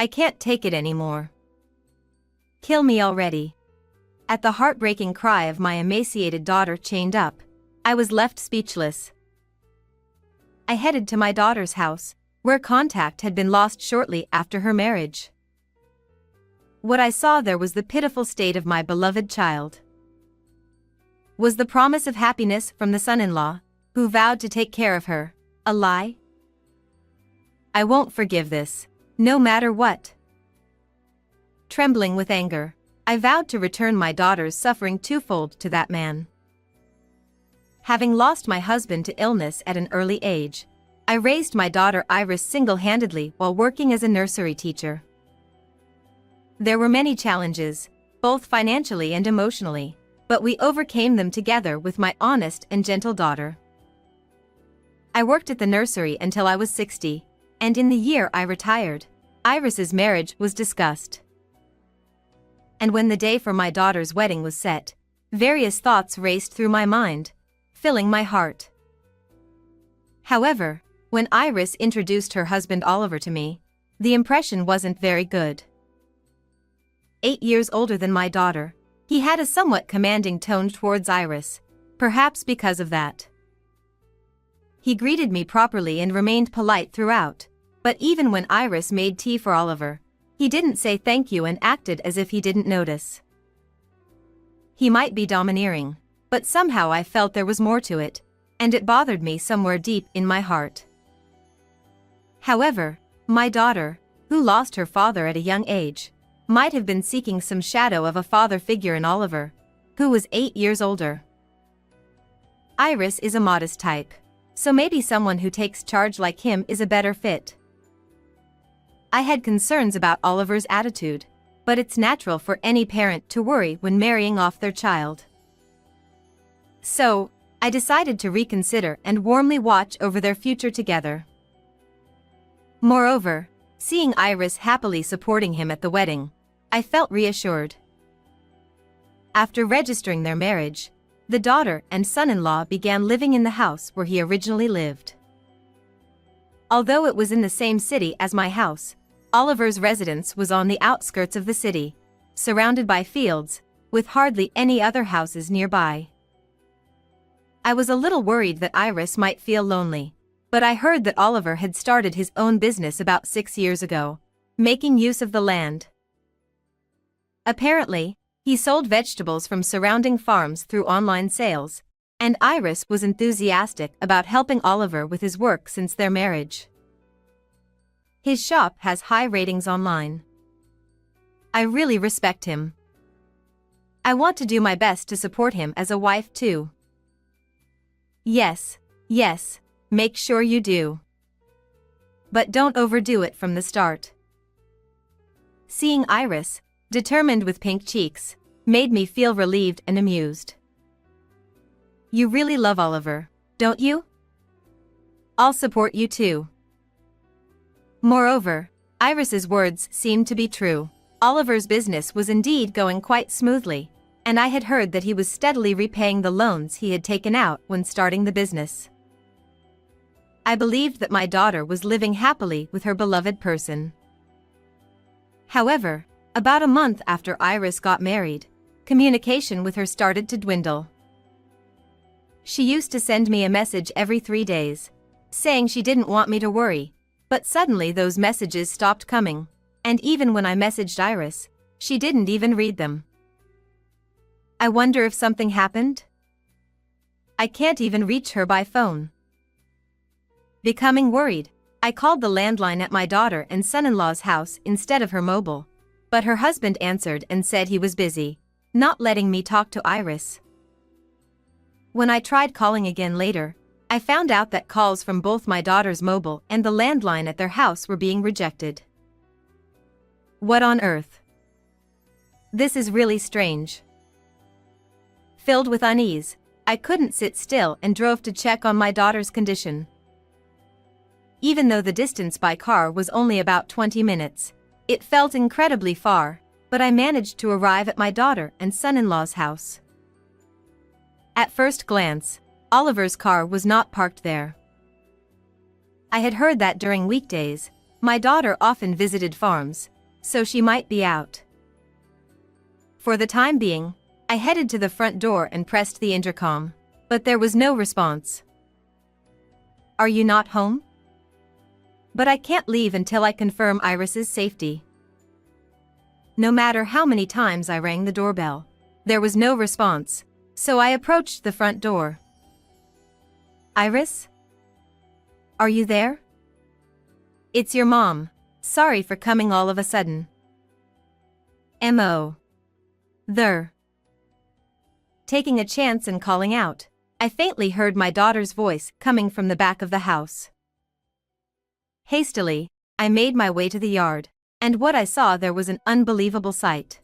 I can't take it anymore. Kill me already." At the heartbreaking cry of my emaciated daughter chained up, I was left speechless. I headed to my daughter's house, where contact had been lost shortly after her marriage. What I saw there was the pitiful state of my beloved child. Was the promise of happiness from the son-in-law, who vowed to take care of her, a lie? I won't forgive this, no matter what. Trembling with anger, I vowed to return my daughter's suffering twofold to that man. Having lost my husband to illness at an early age, I raised my daughter Iris single-handedly while working as a nursery teacher. There were many challenges, both financially and emotionally, but we overcame them together with my honest and gentle daughter. I worked at the nursery until I was 60, and in the year I retired, Iris's marriage was discussed. And when the day for my daughter's wedding was set, various thoughts raced through my mind, filling my heart. However, when Iris introduced her husband Oliver to me, the impression wasn't very good. 8 years older than my daughter, he had a somewhat commanding tone towards Iris, perhaps because of that. He greeted me properly and remained polite throughout, but even when Iris made tea for Oliver, he didn't say thank you and acted as if he didn't notice. He might be domineering, but somehow I felt there was more to it, and it bothered me somewhere deep in my heart. However, my daughter, who lost her father at a young age, might have been seeking some shadow of a father figure in Oliver, who was 8 years older. Iris is a modest type, so maybe someone who takes charge like him is a better fit. I had concerns about Oliver's attitude, but it's natural for any parent to worry when marrying off their child. So, I decided to reconsider and warmly watch over their future together. Moreover, seeing Iris happily supporting him at the wedding, I felt reassured. After registering their marriage, the daughter and son-in-law began living in the house where he originally lived. Although it was in the same city as my house, Oliver's residence was on the outskirts of the city, surrounded by fields, with hardly any other houses nearby. I was a little worried that Iris might feel lonely, but I heard that Oliver had started his own business about 6 years ago, making use of the land. Apparently, he sold vegetables from surrounding farms through online sales, and Iris was enthusiastic about helping Oliver with his work since their marriage. His shop has high ratings online. I really respect him. I want to do my best to support him as a wife too. Yes, make sure you do. But don't overdo it from the start. Seeing Iris, determined with pink cheeks, made me feel relieved and amused. You really love Oliver, don't you? I'll support you too. Moreover, Iris's words seemed to be true. Oliver's business was indeed going quite smoothly, and I had heard that he was steadily repaying the loans he had taken out when starting the business. I believed that my daughter was living happily with her beloved person. However, about a month after Iris got married, communication with her started to dwindle. She used to send me a message every 3 days, saying she didn't want me to worry, but suddenly those messages stopped coming, and even when I messaged Iris, she didn't even read them. I wonder if something happened? I can't even reach her by phone. Becoming worried, I called the landline at my daughter and son-in-law's house instead of her mobile, but her husband answered and said he was busy, not letting me talk to Iris. When I tried calling again later, I found out that calls from both my daughter's mobile and the landline at their house were being rejected. What on earth? This is really strange. Filled with unease, I couldn't sit still and drove to check on my daughter's condition. Even though the distance by car was only about 20 minutes, it felt incredibly far, but I managed to arrive at my daughter and son-in-law's house. At first glance, Oliver's car was not parked there. I had heard that during weekdays, My daughter often visited farms, so she might be out. For the time being, I headed to the front door and pressed the intercom, but there was no response. Are you not home? But I can't leave until I confirm Iris's safety. No matter how many times I rang the doorbell, there was no response, so I approached the front door. Iris? Are you there? It's your mom. Sorry for coming all of a sudden. M.O. There. Taking a chance and calling out, I faintly heard my daughter's voice coming from the back of the house. Hastily, I made my way to the yard, and what I saw there was an unbelievable sight.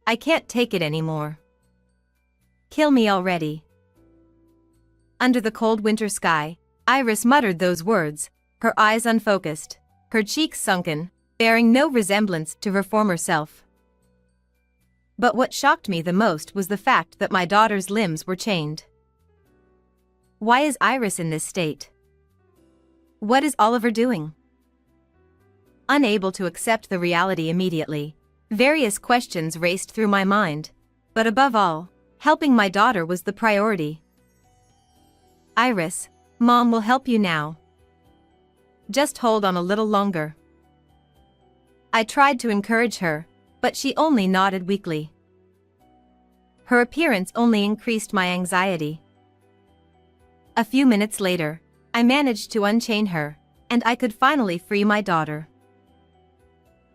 I can't take it anymore. Kill me already. Under the cold winter sky, Iris muttered those words, her eyes unfocused, her cheeks sunken, bearing no resemblance to her former self. But what shocked me the most was the fact that my daughter's limbs were chained. Why is Iris in this state? What is Oliver doing? Unable to accept the reality immediately, various questions raced through my mind, but above all, helping my daughter was the priority. Iris, Mom will help you now. Just hold on a little longer. I tried to encourage her, but she only nodded weakly. Her appearance only increased my anxiety. A few minutes later, I managed to unchain her, and I could finally free my daughter.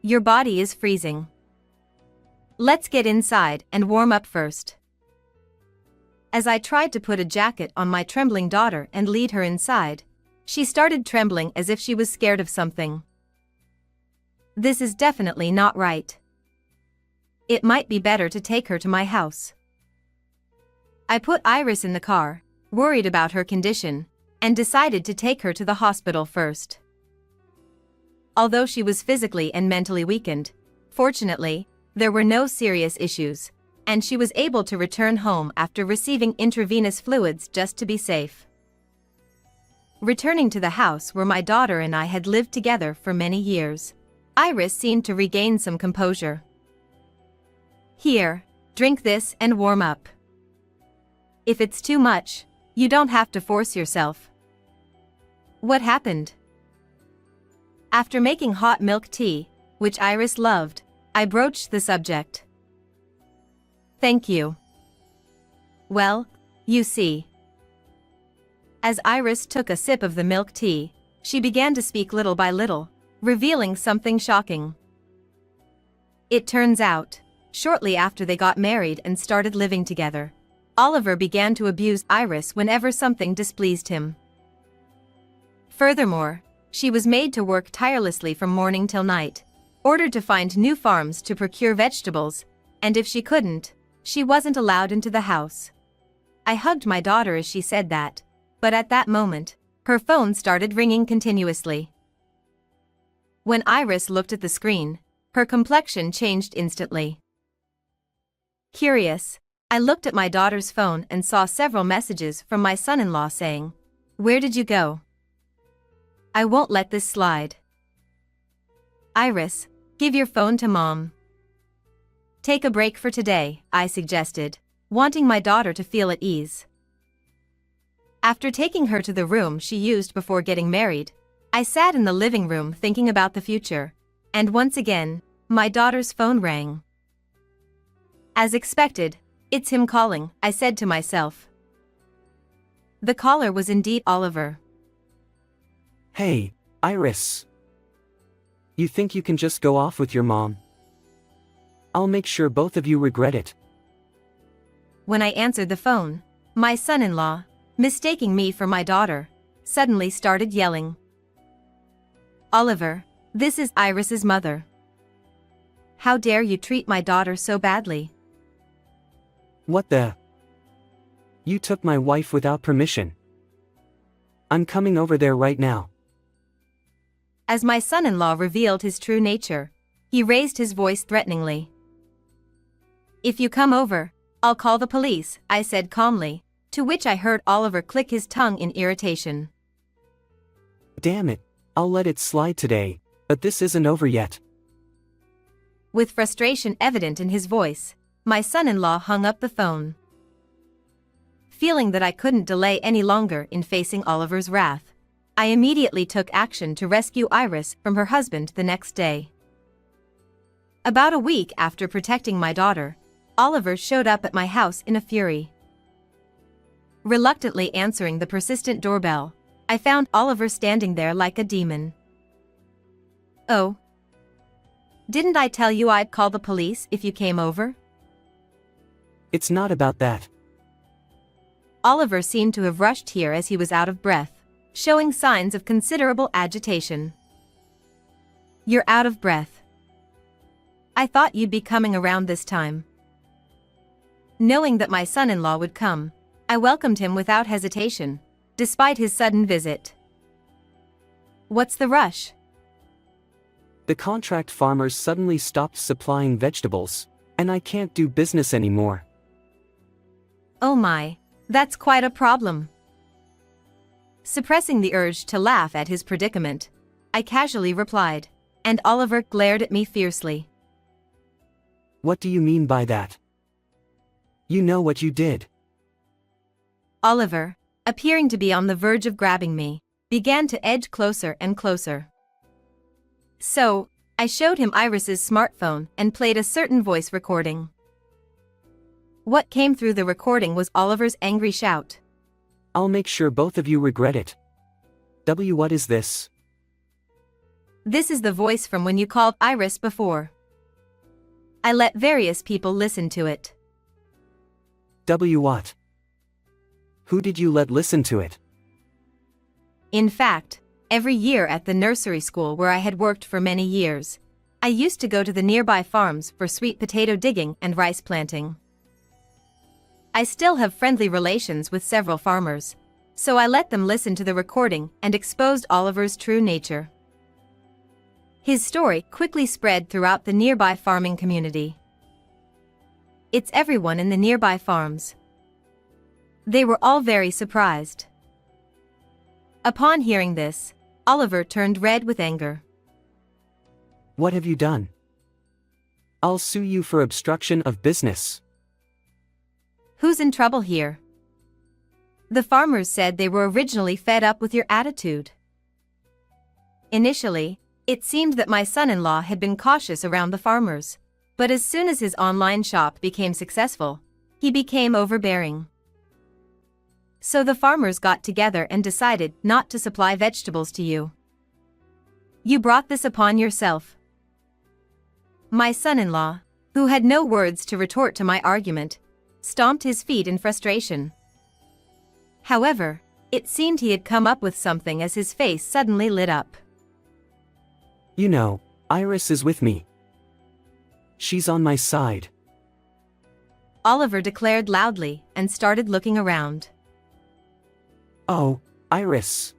Your body is freezing. Let's get inside and warm up first. As I tried to put a jacket on my trembling daughter and lead her inside, she started trembling as if she was scared of something. This is definitely not right. It might be better to take her to my house. I put Iris in the car, worried about her condition, and decided to take her to the hospital first. Although she was physically and mentally weakened, fortunately, there were no serious issues, and she was able to return home after receiving intravenous fluids just to be safe. Returning to the house where my daughter and I had lived together for many years, Iris seemed to regain some composure. Here, drink this and warm up. If it's too much, you don't have to force yourself. What happened? After making hot milk tea, which Iris loved, I broached the subject. Thank you. Well, you see. As Iris took a sip of the milk tea, she began to speak little by little, revealing something shocking. It turns out, shortly after they got married and started living together, Oliver began to abuse Iris whenever something displeased him. Furthermore, she was made to work tirelessly from morning till night, ordered to find new farms to procure vegetables, and if she couldn't, she wasn't allowed into the house. I hugged my daughter as she said that, but at that moment, her phone started ringing continuously. When Iris looked at the screen, her complexion changed instantly. Curious, I looked at my daughter's phone and saw several messages from my son-in-law saying, "Where did you go? I won't let this slide. Iris, give your phone to Mom." Take a break for today, I suggested, wanting my daughter to feel at ease. After taking her to the room she used before getting married, I sat in the living room thinking about the future, and once again, my daughter's phone rang. As expected, "It's him calling," I said to myself. The caller was indeed Oliver. Hey, Iris. You think you can just go off with your mom? I'll make sure both of you regret it. When I answered the phone, my son-in-law, mistaking me for my daughter, suddenly started yelling. "Oliver, this is Iris's mother. How dare you treat my daughter so badly?" What the? You took my wife without permission. I'm coming over there right now. As my son-in-law revealed his true nature, he raised his voice threateningly. "If you come over, I'll call the police," I said calmly, to which I heard Oliver click his tongue in irritation. Damn it, I'll let it slide today, but this isn't over yet. With frustration evident in his voice, my son-in-law hung up the phone. Feeling that I couldn't delay any longer in facing Oliver's wrath, I immediately took action to rescue Iris from her husband the next day. About a week after protecting my daughter, Oliver showed up at my house in a fury. Reluctantly answering the persistent doorbell, I found Oliver standing there like a demon. "Oh, didn't I tell you I'd call the police if you came over?" It's not about that. Oliver seemed to have rushed here as he was out of breath, showing signs of considerable agitation. "You're out of breath. I thought you'd be coming around this time." Knowing that my son-in-law would come, I welcomed him without hesitation, despite his sudden visit. "What's the rush?" The contract farmers suddenly stopped supplying vegetables, and I can't do business anymore. "Oh my, that's quite a problem." Suppressing the urge to laugh at his predicament, I casually replied, and Oliver glared at me fiercely. What do you mean by that? You know what you did. Oliver, appearing to be on the verge of grabbing me, began to edge closer and closer. So, I showed him Iris's smartphone and played a certain voice recording. What came through the recording was Oliver's angry shout. I'll make sure both of you regret it. What is this? This is the voice from when you called Iris before. I let various people listen to it. What? Who did you let listen to it? In fact, every year at the nursery school where I had worked for many years, I used to go to the nearby farms for sweet potato digging and rice planting. I still have friendly relations with several farmers, so I let them listen to the recording and exposed Oliver's true nature. His story quickly spread throughout the nearby farming community. It's everyone in the nearby farms. They were all very surprised. Upon hearing this, Oliver turned red with anger. What have you done? I'll sue you for obstruction of business. Who's in trouble here? The farmers said they were originally fed up with your attitude. Initially, it seemed that my son-in-law had been cautious around the farmers, but as soon as his online shop became successful, he became overbearing. So the farmers got together and decided not to supply vegetables to you. You brought this upon yourself. My son-in-law, who had no words to retort to my argument, stomped his feet in frustration. However, it seemed he had come up with something as his face suddenly lit up. You know, Iris is with me. She's on my side. Oliver declared loudly and started looking around. Oh, Iris.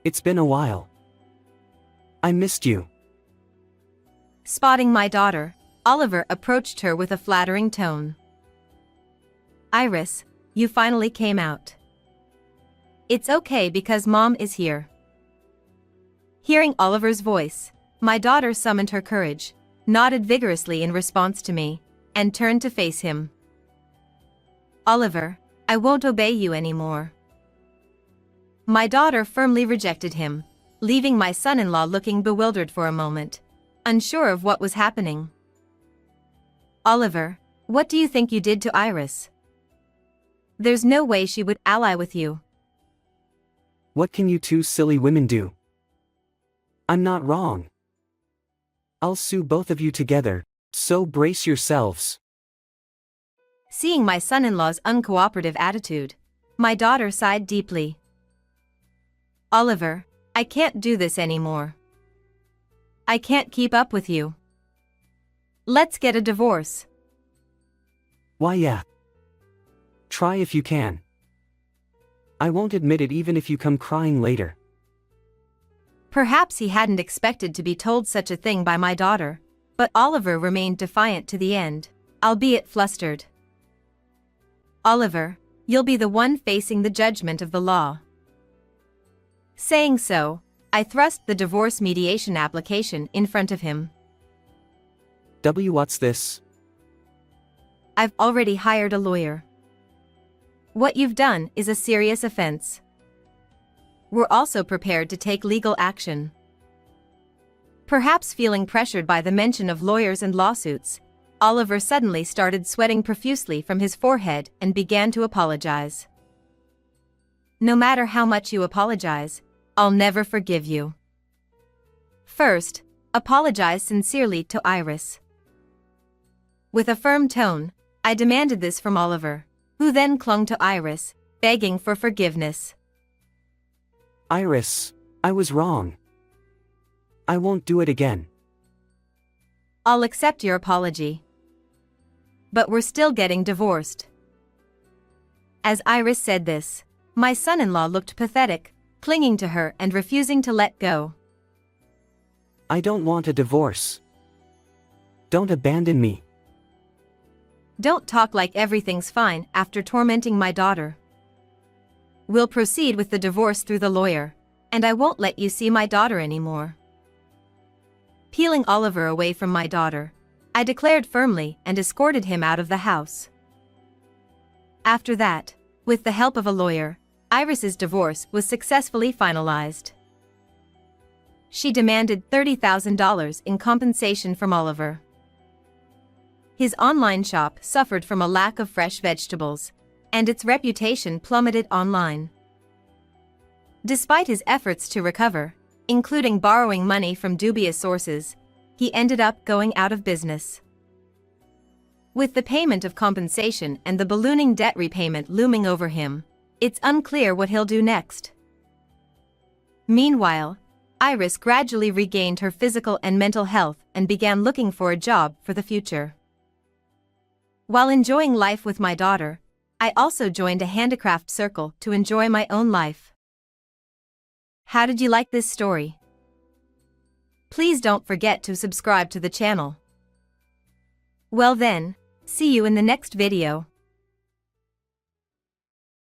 It's been a while. I missed you. Spotting my daughter, Oliver approached her with a flattering tone. Iris, you finally came out. It's okay because Mom is here. Hearing Oliver's voice, my daughter summoned her courage, nodded vigorously in response to me, and turned to face him. Oliver, I won't obey you anymore. My daughter firmly rejected him, leaving my son-in-law looking bewildered for a moment, unsure of what was happening. Oliver, what do you think you did to Iris? There's no way she would ally with you. What can you two silly women do? I'm not wrong. I'll sue both of you together, so brace yourselves. Seeing my son-in-law's uncooperative attitude, my daughter sighed deeply. Oliver, I can't do this anymore. I can't keep up with you. Let's get a divorce. Why yeah. Try if you can. I won't admit it even if you come crying later. Perhaps he hadn't expected to be told such a thing by my daughter, but Oliver remained defiant to the end, albeit flustered. Oliver, you'll be the one facing the judgment of the law. Saying so, I thrust the divorce mediation application in front of him. What's this? I've already hired a lawyer. What you've done is a serious offense. We're also prepared to take legal action. Perhaps feeling pressured by the mention of lawyers and lawsuits, Oliver suddenly started sweating profusely from his forehead and began to apologize. No matter how much you apologize, I'll never forgive you. First, apologize sincerely to Iris. With a firm tone, I demanded this from Oliver, who then clung to Iris, begging for forgiveness. Iris, I was wrong. I won't do it again. I'll accept your apology. But we're still getting divorced. As Iris said this, my son-in-law looked pathetic, clinging to her and refusing to let go. I don't want a divorce. Don't abandon me. Don't talk like everything's fine after tormenting my daughter. We'll proceed with the divorce through the lawyer, and I won't let you see my daughter anymore. Peeling Oliver away from my daughter, I declared firmly and escorted him out of the house. After that, with the help of a lawyer, Iris's divorce was successfully finalized. She demanded $30,000 in compensation from Oliver. His online shop suffered from a lack of fresh vegetables, and its reputation plummeted online. Despite his efforts to recover, including borrowing money from dubious sources, he ended up going out of business. With the payment of compensation and the ballooning debt repayment looming over him, it's unclear what he'll do next. Meanwhile, Iris gradually regained her physical and mental health and began looking for a job for the future. While enjoying life with my daughter, I also joined a handicraft circle to enjoy my own life. How did you like this story? Please don't forget to subscribe to the channel. Well then, see you in the next video.